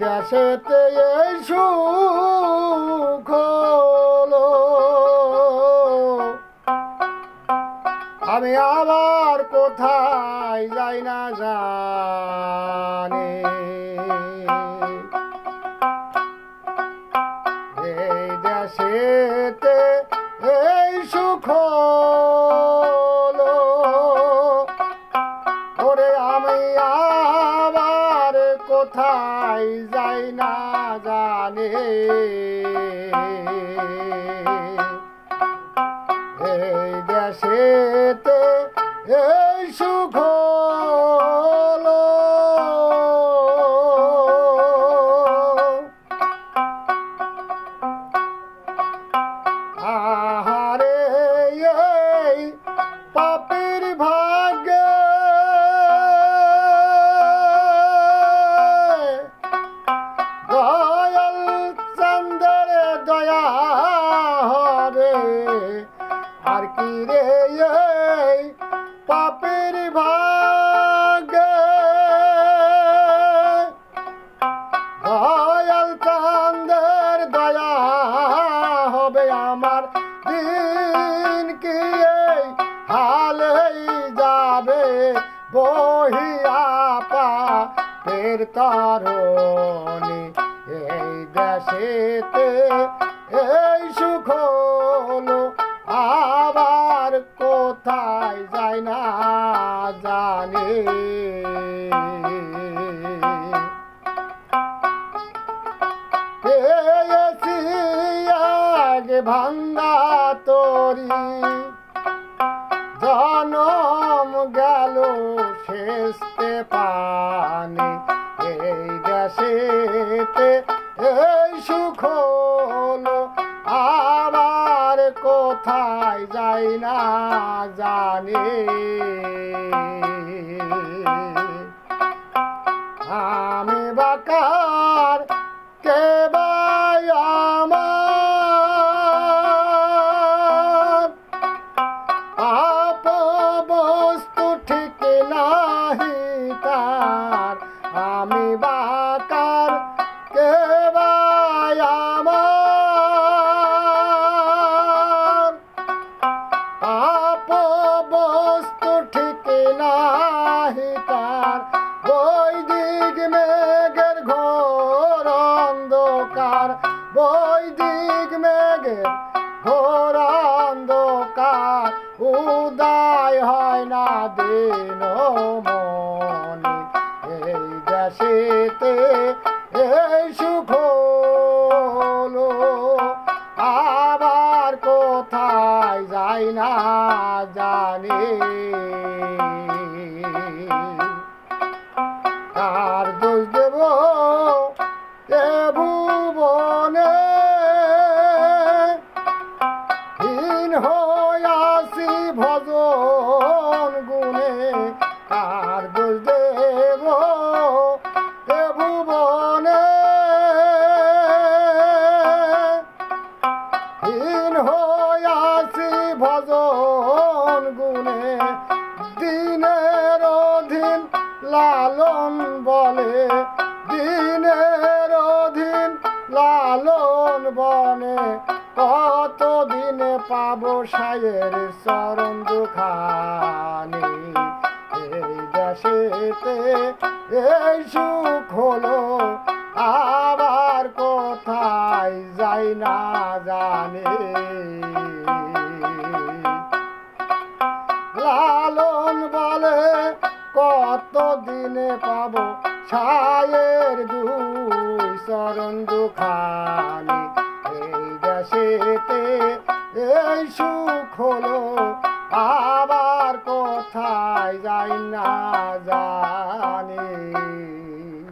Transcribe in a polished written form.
দেশেতে এই সুখ হলো, আমি আবার কোথায় যাই না জানি। এই দেশেতে এই সুখ হলো, ওরে আমি আবার কোথায় যাই না জানি। এই দেশেতে এই সুখ হলো, আহারে এই পাপের ভাগ্যে দয়াল চন্দ্রের দয়া হবে আর কি রে। এই পাপের ভাগ্যে দয়াল চন্দ্রের দয়া হবে, আমার দিন কি এই হালেই যাবে বহিয়া পাপের তরণী। এই দেশেতে এই সুখ হলো, আবার কোথায় যাই না জানি। পেয়েছি এক ভাঙ্গা তরি, জনম গেল শেষতে পানি। এই দেশেতে এই সুখ হলো, আবার কোথায় যাই না জানি। আমি বাকার কে বাই আমার বস্তু ঠিক নাহি তার। আমি বাকার কে বাই আমার বস্তু ঠিক নাহি তার। বৈদিক মেঘের ঘোর অন্ধকার, বৈদিক মেঘের ঘোর অন্ধকার, উদয় হয় না দিন মনে। এই দেশেতে এই সুখ হলো, আবার কোথায় যাই না জানি। কার দোষ দেব এ ভুবনে, হীন হইয়াছি ভজন গুণে। কার দোষ দেব এ ভুবনে, হীন হইয়াছি ভজন গুণে। দিনের অধীন লালন বলে, দিনের অধীন লালন বনে। কতদিনে পাবো সায়ের চরণ দুখানি। এই দেশেতে এই সুখ হলো, আবার কোথায় যাই না জানি। লালন বলে কতদিনে পাবো সায়ের দুই চরণ দুখানি। এই দেশেতে এই সুখ হলো, আবার কোথায় যাই না জানি।